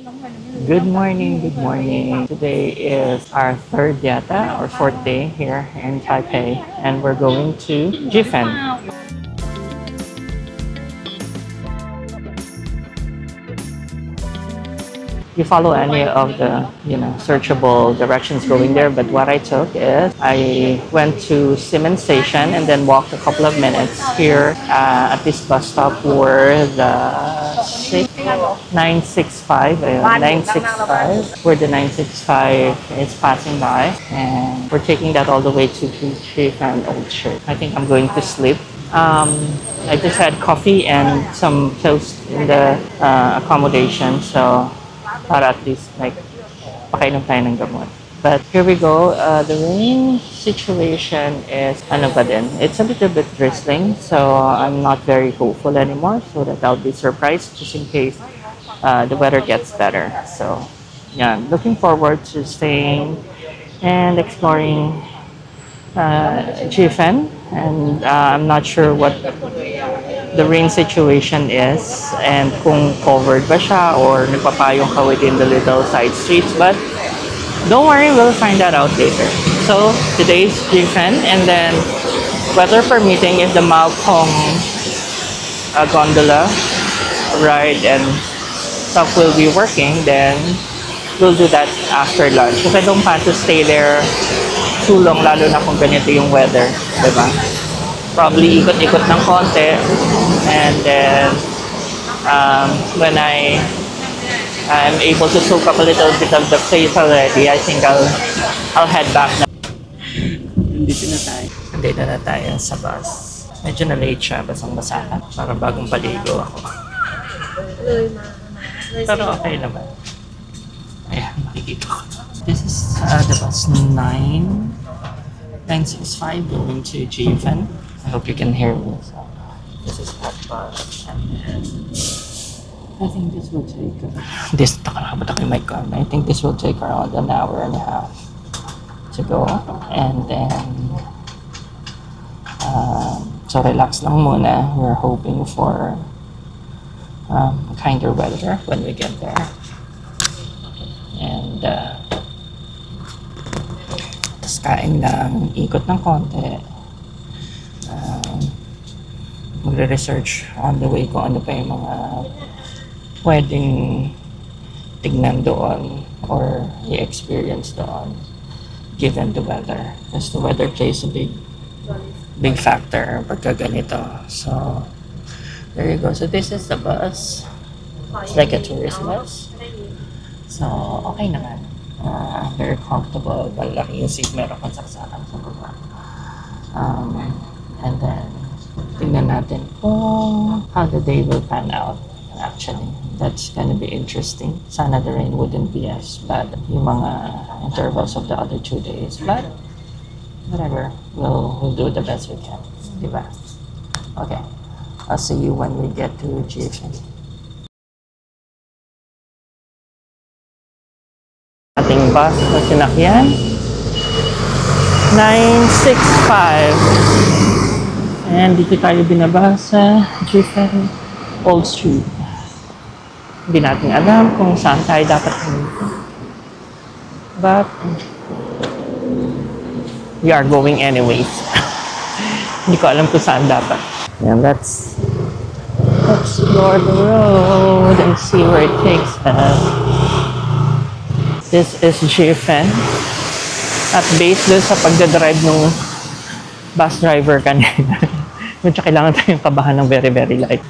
Good morning, good morning. Today is our third yata or fourth day here in Taipei and we're going to Jifen. You follow any of the searchable directions going there, but what I took is I went to Siemens Station and then walked a couple of minutes here at this bus stop where the 965 where the 965 is passing by, and we're taking that all the way to Chief and Old Shirt. I think I'm going to sleep. I just had coffee and some toast in the accommodation, so para at least like pakainom tayo ng gamot. But here we go. The rain situation is ano ba din? It's a little bit drizzling, so I'm not very hopeful anymore, so that I'll be surprised just in case the weather gets better. So yeah, looking forward to staying and exploring Jifen, and I'm not sure what the rain situation is and kung covered ba siya or nagpapayong ka within the little side streets, but don't worry, we'll find that out later. So today's Jifen, and then weather permitting, if the Malcolm gondola ride and stuff will be working, then we'll do that after lunch because I don't plan to stay there too long, lalo na kung ganito yung weather, diba? Probably ikot-ikot ng konti, and then when I'm able to soak up a little bit of the place already, I think I'll head back na. Nandito na tayo sa bus. Medyo na-late siya, basang-basa ka. Para bagong paligo ako. Pero okay naman. Ayan, makikita ko. This is the bus 965 going to Jifen. I hope you can hear me. So, this is that bus, and then I think this will take I think this will take around an hour and a half to go, and then so relax lang muna. We're hoping for kinder weather when we get there, and tas kain lang, ikot ng konti. Magre-research on the way kung ano pa yung mga pwedeng tignan doon or i-experience doon given the weather, because the weather plays a big factor pagka ganito. So there you go. So this is the bus. It's like a tourist bus, so okay naman. Very comfortable, malaki yung seat, meron kang saksakan sa baba. And then tingnan natin kung how the day will pan out. Actually, that's gonna be interesting. Sana the rain wouldn't be as bad yung mga intervals of the other 2 days, but whatever, we'll do the best we can, diba? Okay, I'll see you when we get to Jifen. Ating bus na sinakyan, 965. And dito tayo binaba sa Jifen Old Street. Hindi natin alam kung saan tayo dapat pumunta, but we are going anyways. Hindi ko alam kung saan dapat. And let's explore the road and see where it takes us. This is Jifen. At base doon sa pagdadrive ng bus driver kanina. Medyo kailangan tayong kabahan ng very light.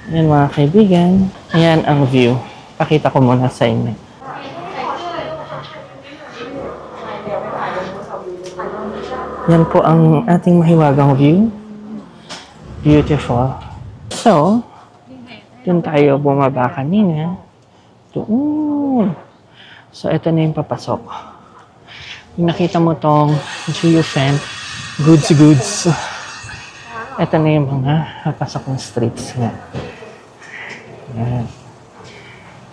Ayan mga kaibigan. Ayan ang view. Pakita ko muna sa inyo. Yan po ang ating mahiwagang view. Beautiful. So, dun tayo bumaba kanina. Doon. So, ito na yung papasok. Yung nakita mo tong Jifen, goods. Ito na yung mga papasok ng streets nga. Ayan.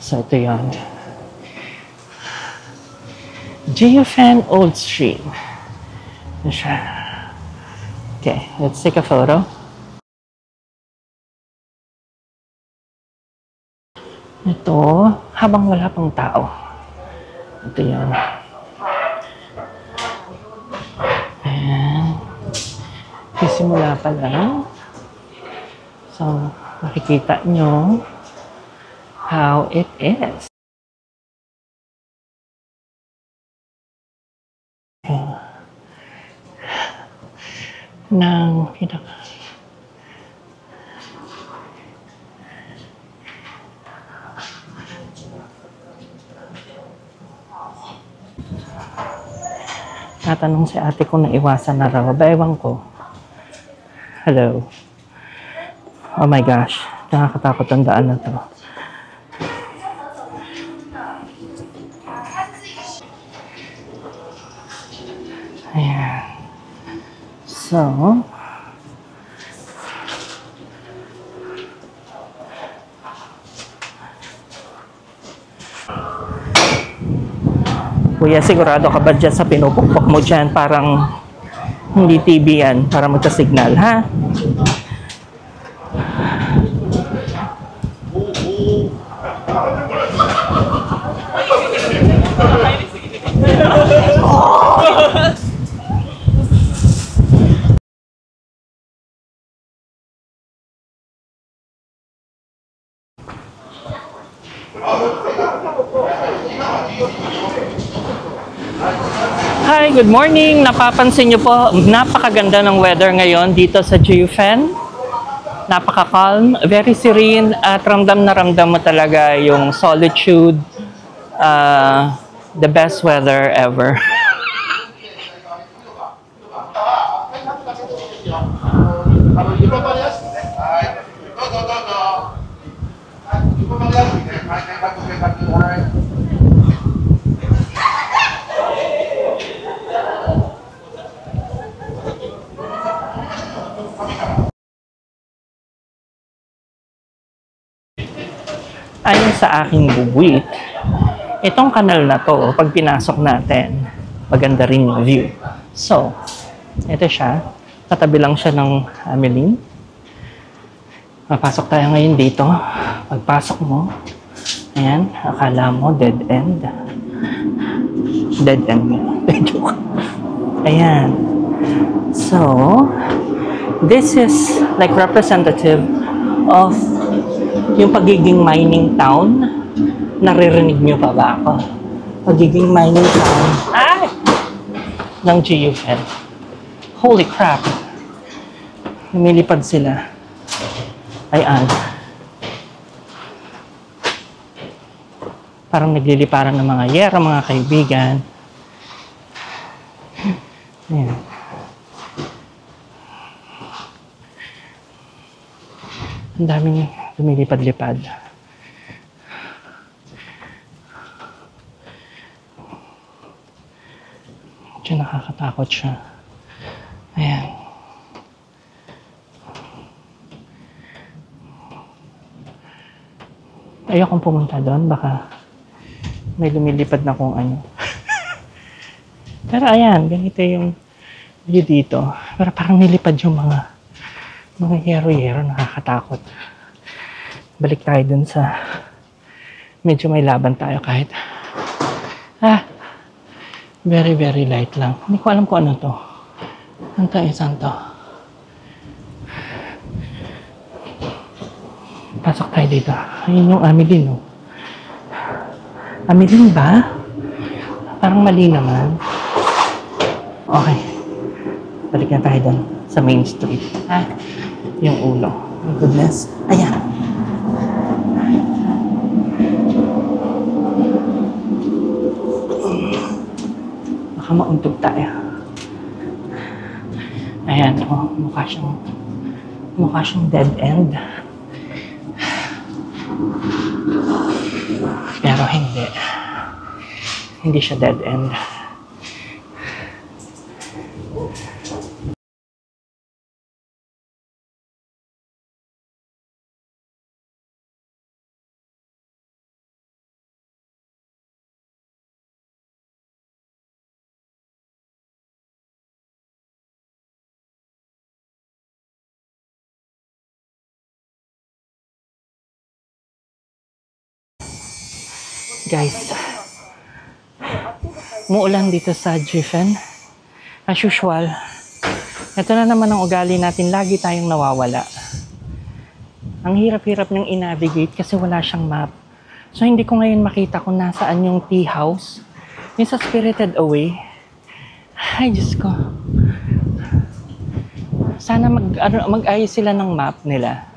So, ito yun. Jifen Old Street. Ito siya. Okay, let's take a photo. Ito, habang wala pang tao. Ito yan. Ayan. Simula pa lang. So, makikita nyo how it is. Nang pinaka natanong si ate kung naiwasan na raw. Ewan ko. Hello. Oh my gosh. Nakakatakot ang daan na to. Ayan. So, kuya, sigurado ka ba dyan sa pinupukpok mo dyan? Parang hindi TV yan para magka-signal, ha? Hi, good morning. Napapansin niyo po, napakaganda ng weather ngayon dito sa Jiufen. Napaka-calm, very serene at ramdam na ramdam mo talaga yung solitude. The best weather ever. Ayon sa aking buwit, itong kanal na to, pag pinasok natin, maganda rin yung view. So, ito siya. Katabi lang siya ng Ameline. Mapasok tayo ngayon dito. Pagpasok mo, ayan, akala mo dead end. Dead end mo. Joke. Ayan. So, this is like representative of yung pagiging mining town. Naririnig nyo pa ba ako? Pagiging mining town. Ay! Ng Jiufen. Holy crap. Lumilipad sila. Ayan. Parang nagliliparan ng mga yera, mga kaibigan. Ayan. Ang daming lumilipad-lipad. Diyan nakakatakot siya. Ayan. Ayokong pumunta doon. Baka may lumilipad na kung ano. Pero ayan, ganito yung view dito. Pero parang nilipad yung mga yero-yero. Nakakatakot. Balik tayo dun sa medyo may laban tayo kahit very very light lang. Hindi ko alam kung ano to. Ano to? Isang to. Pasok tayo dito. Ayun yung Ameline, no? Ameline ba? Parang mali naman. Okay. Balik na tayo dun sa main street. Yung ulo. My goodness. Ayan. Baka mauntog tayo. Ayan, oh, mukha siyang dead end. Pero hindi. Hindi siya dead end. Guys, muulan dito sa Giffen. As usual, ito na naman ang ugali natin. Lagi tayong nawawala. Ang hirap-hirap niyang i-navigate kasi wala siyang map. So, hindi ko ngayon makita kung nasaan yung tea house. Yung sa Spirited Away. Ay, Diyos ko. Sana mag-ayos sila ng map nila.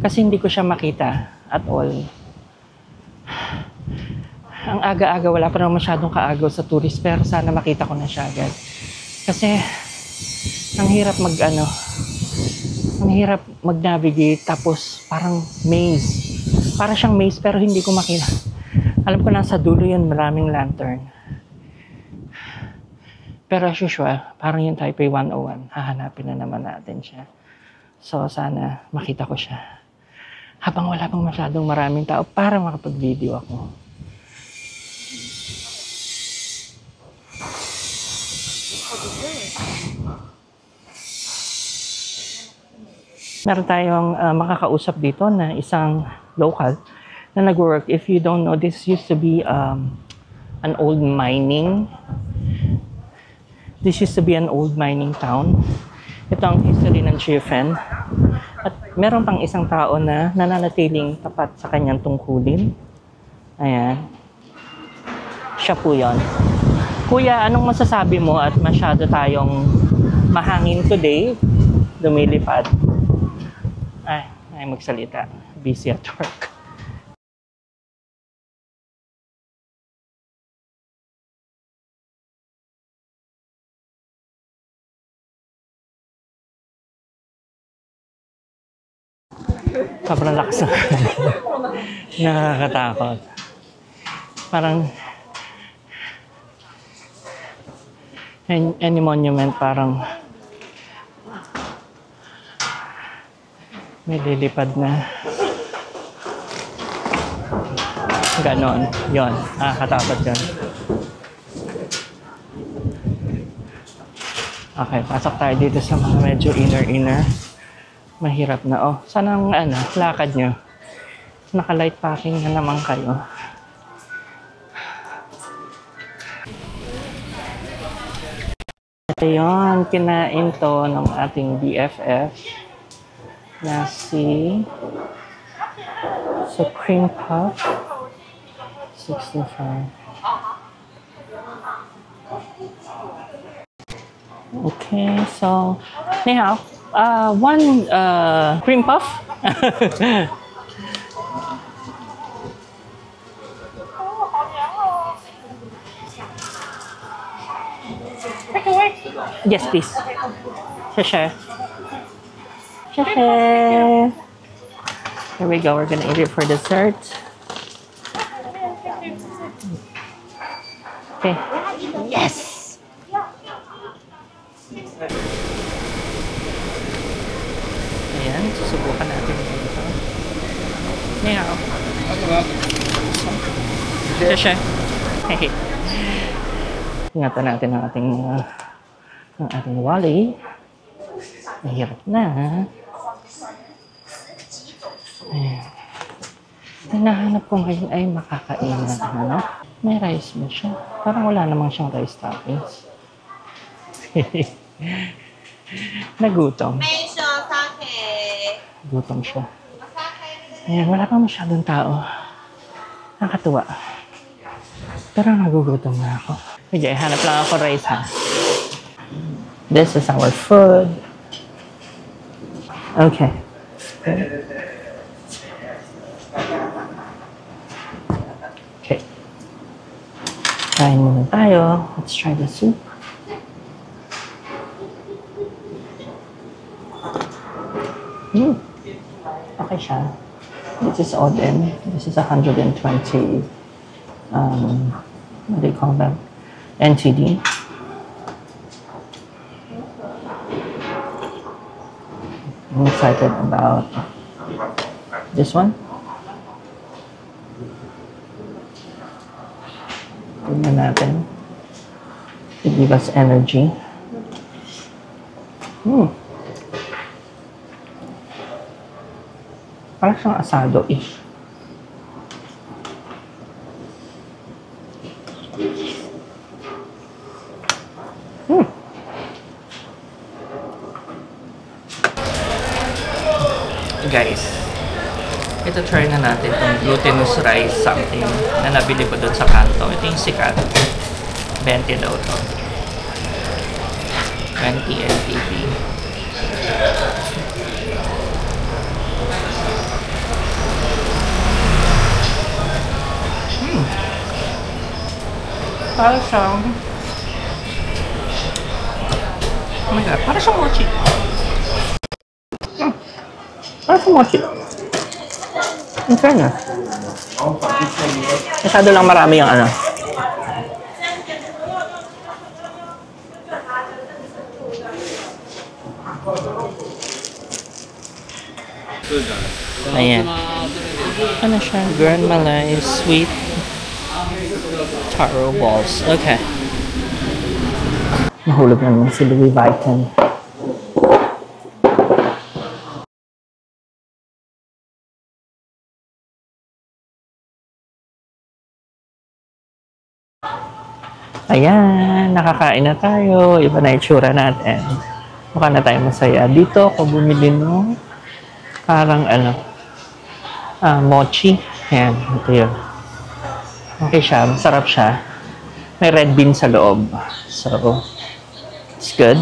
Kasi hindi ko siya makita at all. Ang aga-aga, wala pa naman masyadong kaagaw sa tourist, pero sana makita ko na siya agad. Kasi, ang hirap ang hirap mag-navigate, tapos parang maze. Para siyang maze, pero hindi ko makita. Alam ko nasa dulo yun, maraming lantern. Pero as usual, parang yung Taipei 101, hahanapin na naman natin siya. So, sana makita ko siya. Habang wala pang masyadong maraming tao, para makapag-video ako. Meron tayong makakausap dito na isang local na nag-work. If you don't know, this used to be an old mining. This used to be an old mining town. Ito ang history ng Giffen. At meron pang isang tao na nananatiling tapat sa kanyang tungkulin. Ayan. Siya po yun. Kuya, anong masasabi mo at masyado tayong mahangin today? Lumilipad. Ay magsalita. Busy at work. Sobrang lakas na. Nakakatakot. Parang any monument parang may lilipad na. Ganon. Yun. Nakakatakot yun. Okay, pasok tayo dito sa mga medyo inner. Mahirap na. Oh, sana ang lakad nyo. Naka-light packing na naman kayo. Ito yun, kinain to ng ating BFF na si Supreme Puff 65. Okay, so, ni hao. One cream puff. Yes, please. Share. Here we go. We're gonna eat it for dessert. Okay. Yes. Ayan, susubukan natin ito. Ni hao. Share. Hey. Ingatan natin ang ating wali. Mahirap na. Ayan. Hinahanap ko ngayon ay makakainan. May rice ba siya? Parang wala namang siyang rice toppings. Nagutom. Gutom siya. Ayan, wala pang masyadong tao. Nakakatuwa. Pero nagugutom na ako. Okay, hanap lang ako rice ha. This is our food. Okay. Okay. Kain muna tayo. Let's try the soup. Okay siya. This is oden. This is 120 what do you call that? NTD. I'm excited about this one. Tignan natin. To give us energy. Parang siyang asado-ish. Guys, ito try na natin itong glutinous rice something na nabili ko doon sa kanto. Ito yung sikat. 20 daw to. 20 NTP. Para siyang oh my god, para siyang mochi. Para siyang mochi. In fairness. Masyado lang marami yung ano. Ayan. Ano siya? Grand Malay Sweet Taro Balls. Okay. Nahulog na naman si Louis Vuitton. Ayan, nakakain na tayo. Iba na itsura natin. Mukha na tayo masaya. Dito ako bumili nung parang ano, mochi. Ayan, ito yun. Okay siya, masarap siya. May red bean sa loob. So, it's good.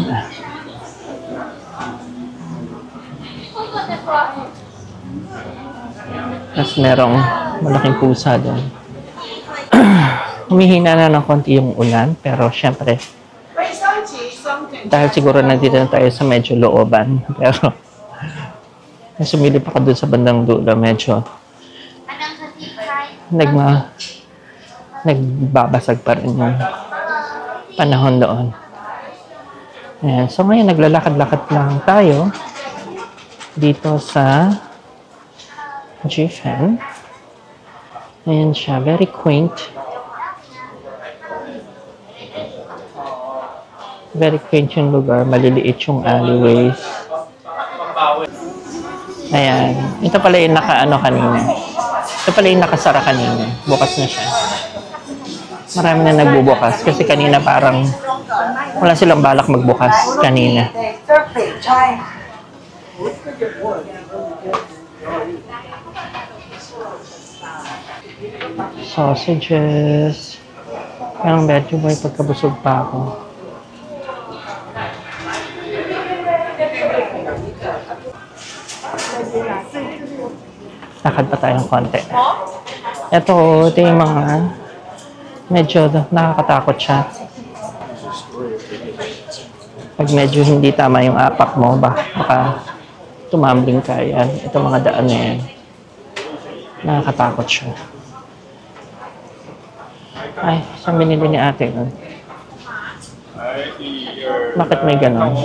Tapos merong malaking pusa doon. Humihina na ng konti yung ulan, pero syempre, dahil siguro nandito na tayo sa medyo looban, pero sumilip ako doon sa bandang dulo, medyo nagbabasag pa rin yung panahon doon. Ayan. So ngayon, naglalakad-lakad lang tayo dito sa Jifen. Ayan siya, very quaint. Very quaint yung lugar, maliliit yung alleyways. Ayan. Ito pala yung naka-ano kanina. Ito pala yung nakasara kanina. Bukas na siya. Marami na nagbubukas kasi kanina parang wala silang balak magbukas kanina. Sausages. Parang medyo may pagkabusog pa ako. Lakad pa tayong konti. Ito yung mga medyo nakakatakot siya. Pag medyo hindi tama yung apak mo, baka tumambling ka. Yan. Ito mga daan na yan. Nakakatakot siya. Ay, saan binili ni ate? Bakit may ganon?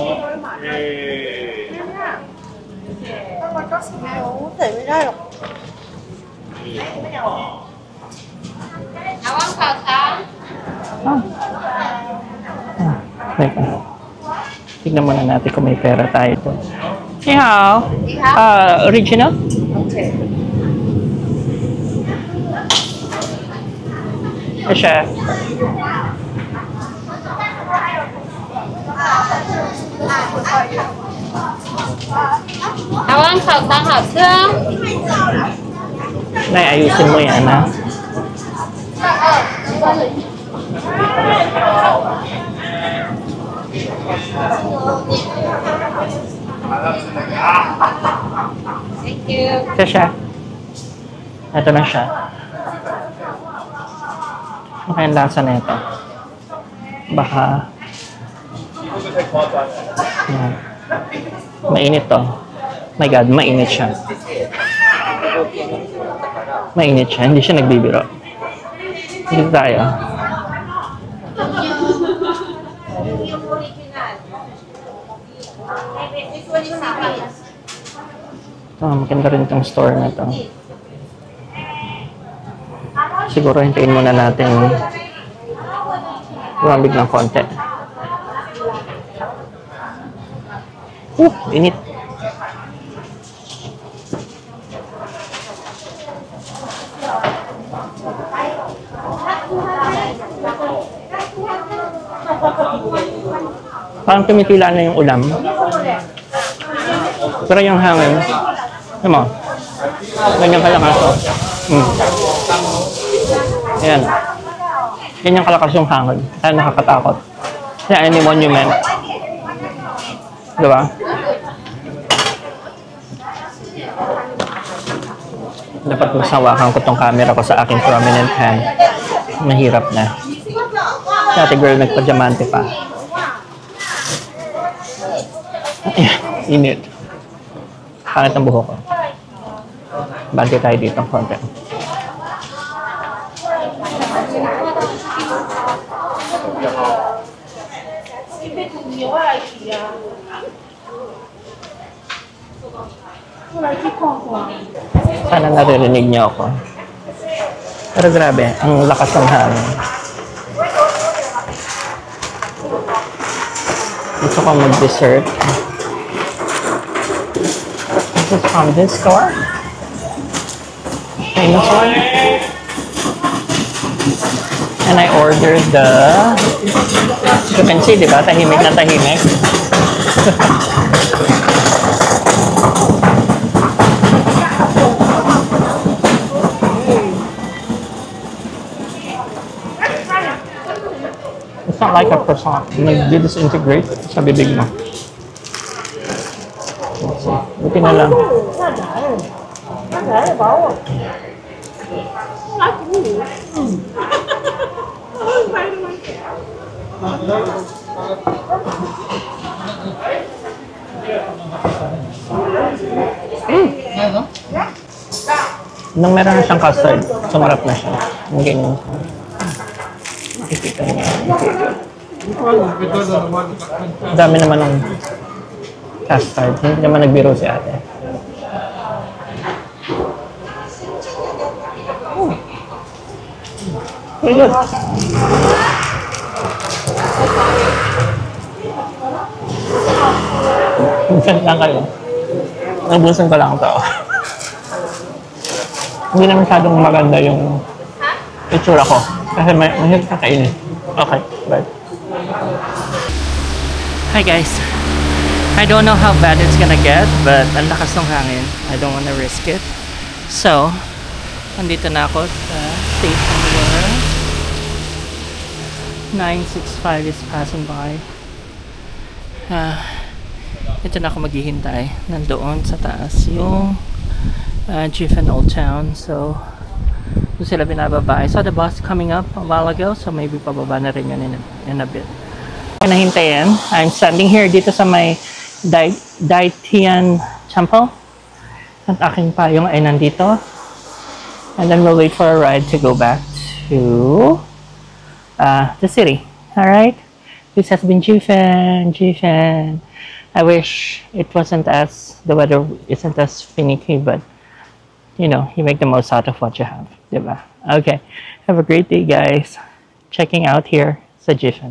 Tignan muna natin kung may pera tayo ito. Ni hao. Original? Okay. Siya. 台湾烤肠好吃哦。Nay, ayusin mo yan, ha? Thank you. Ito siya. Ito na siya. Ano kayang lasa na ito? Baka mainit to. My God, mainit siya. Mainit siya. Hindi siya nagbibiro. Dito tayo. Ito, maganda rin itong store na ito. Siguro hintayin muna natin lumamig ng konti. Init. Parang tumitila na yung ulam. Pero yung hangin, alam mo, ganyan kalakas. Ayan. Ganyan kalakas yung hangin. Kaya nakakatakot. Kaya any monument. Diba? Dapat masawakan ko tong camera ko sa aking prominent hand. Mahirap na. Dati girl, nagpa-diamante pa. Init. Pangit ang buhok ko. Bante tayo dito ng konti. Sana naririnig niyo ako. Pero grabe, ang lakas ng hangin. Gusto ko mag-dessert. This is from this store. Famous one. And I ordered the... You can see, di ba? Tahimik na tahimik. It's not like a croissant. Nag-disintegrate sa bibig mo. Let's see. Buti na lang. Nung meron na siyang custard, sumarap na siya. Ang ganyan. Makikita niya. Dami naman ng custard. Hindi naman nagbiro si ate. Very good. Minsan lang kayo. Nabusan ko lang ito. Hindi na masyadong maganda yung itsura ko. Kasi mahirap na kainin. Okay, bye. Hi guys. I don't know how bad it's gonna get, but ang lakas ng hangin. I don't wanna risk it. So, andito na ako sa station where 965 is passing by. Ito na ako maghihintay. Nandoon sa taas yung Jifen Old Town. So, doon sila binababa. I saw the bus coming up a while ago, so maybe pababa na rin yun in a bit. Nahintayin. I'm standing here dito sa may Daitian Temple. At aking payong ay nandito. And then we'll wait for a ride to go back to the city. Alright? This has been Jifen. I wish it wasn't as, the weather isn't as finicky, but you know, you make the most out of what you have. Diba? Okay. Have a great day, guys. Checking out here sa Jifen.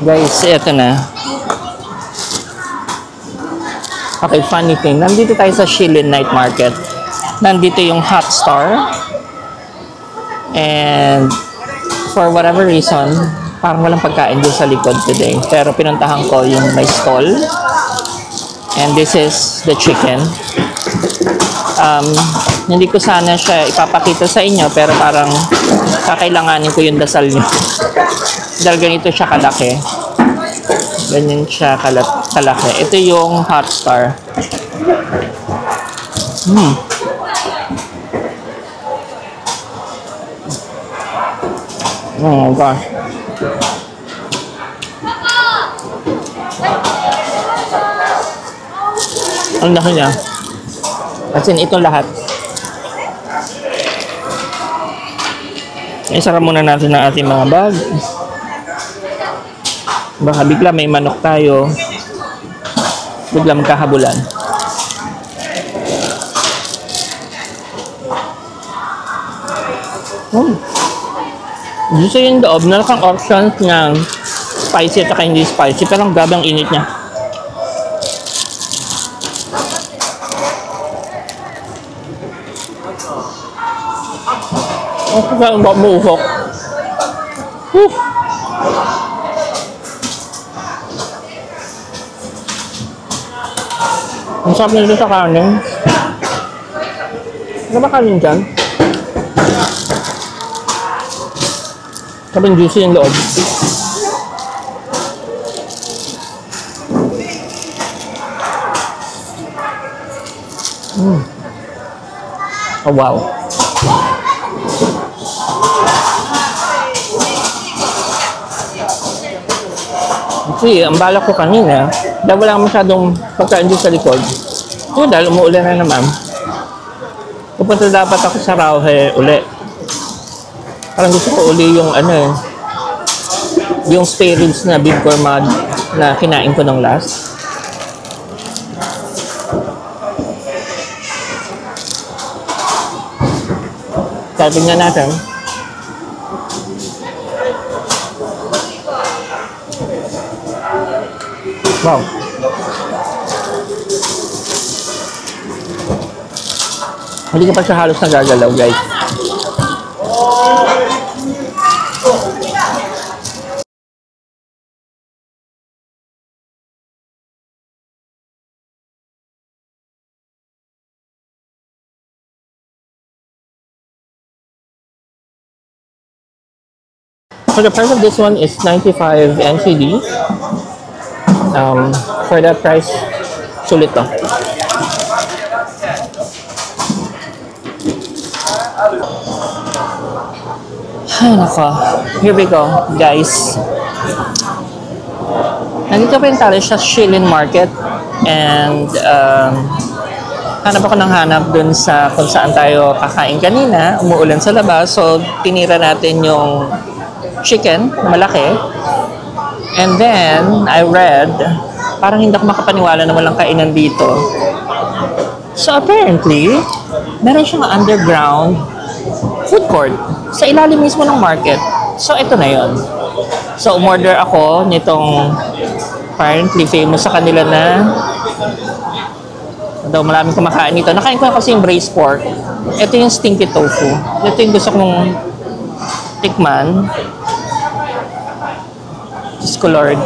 Guys, eto na. Okay, funny thing. Nandito tayo sa Shilin Night Market. Nandito yung Hot Star. And for whatever reason, parang walang pagkain doon sa likod today. Pero pinuntahan ko yung may stall. And this is the chicken. Hindi ko sana siya ipapakita sa inyo, pero parang kakailanganin ko yung dasal nyo. Dahil ganito siya kalaki. Ganyan siya kalaki. Ito yung Hot Star. Oh my gosh. Ang laki niya. As in, ito lahat. Isara muna natin ang ating mga bag. Baka bigla may manok tayo. Bigla magkahabulan. Gusto yung loob. Meron kang options na spicy at hindi spicy. Pero ang grabe ang init niya. Ang sarap ang buhok. Ang sarap nito sa kanin. Ano ba kanin dyan? Sabing juicy yung loob. Oh wow. Actually, ang balak ko kanina, dahil wala masyadong pagkain dito sa likod. Dahil umuulan na naman. Pupunta dapat ako sa Rauhe uli. Parang gusto ko uli yung yung spare ribs na beef gourmand na kinain ko nung last. Tingnan natin. Wow. Hindi ka pa siya halos nagagalaw, guys. So the price of this one is 95 NCD. For that price, sulit to. Ay, nako. Here we go, guys. Nandito pa rin tayo sa Shilin Market. And, hanap ako ng hanap dun sa kung saan tayo kakain kanina. Umuulan sa labas. So, tinira natin yung chicken, malaki. And then, I read, parang hindi ako makapaniwala na walang kainan dito. So, apparently, meron siyang underground food court sa ilalim mismo ng market. So, ito na yon. So, umorder ako nitong apparently famous sa kanila na daw maraming kumakain nito. Nakain ko na kasi yung braised pork. Ito yung stinky tofu. Ito yung gusto kong tikman. Diyos ko Lord,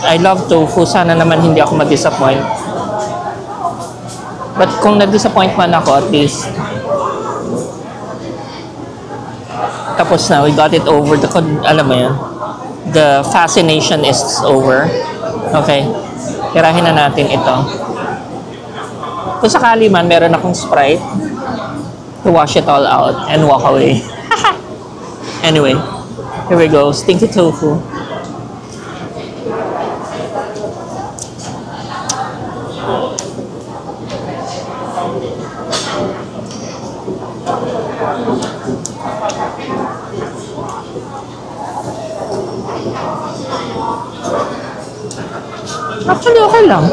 I love tofu. Sana naman hindi ako ma-disappoint. But kung na-disappoint man ako, at least tapos na, we got it over. Alam mo yun, the fascination is over. Okay, tirahin na natin ito. Kung sakali man, meron akong Sprite to wash it all out and walk away. Anyway, here we go. Stinky tofu. Actually, okay lang.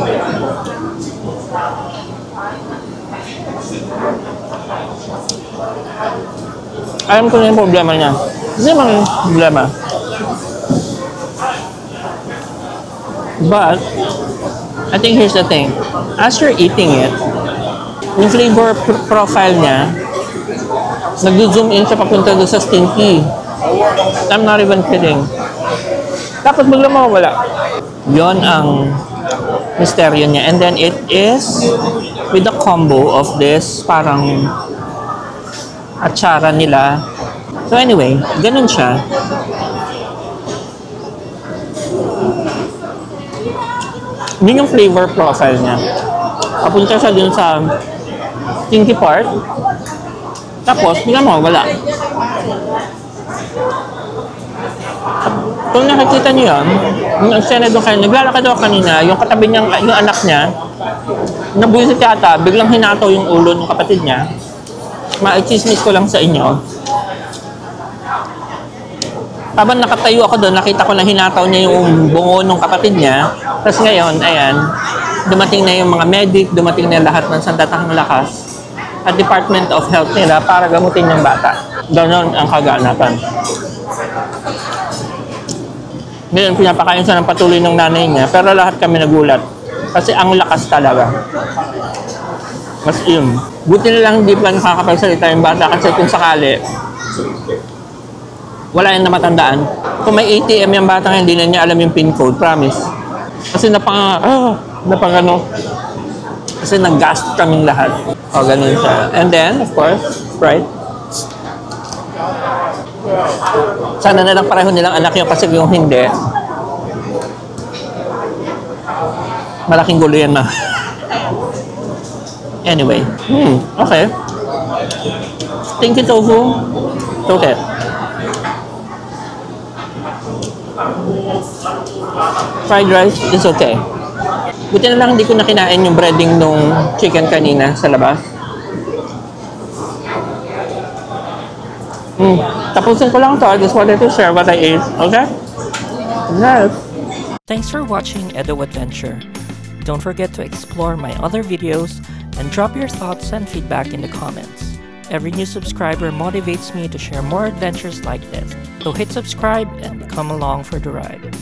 Alam ko na yung problema niya. Hindi naman yung problema. But, I think here's the thing. As you're eating it, yung flavor profile niya, nag-zoom in siya papunta doon sa stinky. I'm not even kidding. Tapos bigla mawawala. Yon ang misteryo niya. And then it is with the combo of this parang atsara nila. So anyway, ganun siya. Yun yung flavor profile niya. Papunta siya dun sa stinky part. Tapos, bigla mo, wala. Kung nakikita niyo yun, yung eksena doon kayo, naglalakad ako kanina, yung katabi niya, yung anak niya, nabuisit yata, biglang hinataw yung ulo ng kapatid niya. Ma-chismis ko lang sa inyo. Habang nakatayo ako doon, nakita ko na hinataw niya yung bungo ng kapatid niya. Tapos ngayon, ayan, dumating na yung mga medic, dumating na lahat ng sandatahang lakas at Department of Health nila para gamutin yung bata. Ganon ang kaganapan. Ngayon, pinapakain siya ng patuloy ng nanay niya, pero lahat kami nagulat. Kasi ang lakas talaga. Mas yun. Buti na lang hindi pa nakakapagsalita yung bata kasi kung sakali, wala yung namatandaan. Kung may ATM yung bata, hindi na niya alam yung PIN code, promise. Kasi napangano. Kasi nag-gast kaming lahat. O, ganun siya. And then, of course, Sprite. Sana na lang pareho nilang anak yun kasi yung hindi, malaking gulo yan na. Anyway. Okay. Thank you, Tofu. It's okay. Fried rice is okay. Buti na lang hindi ko na kinain yung breading nung chicken kanina sa labas. Tapusin ko lang to. I just wanted to share what I ate. Okay? Yes. Thanks for watching Edo Adventure. Don't forget to explore my other videos and drop your thoughts and feedback in the comments. Every new subscriber motivates me to share more adventures like this. So hit subscribe and come along for the ride.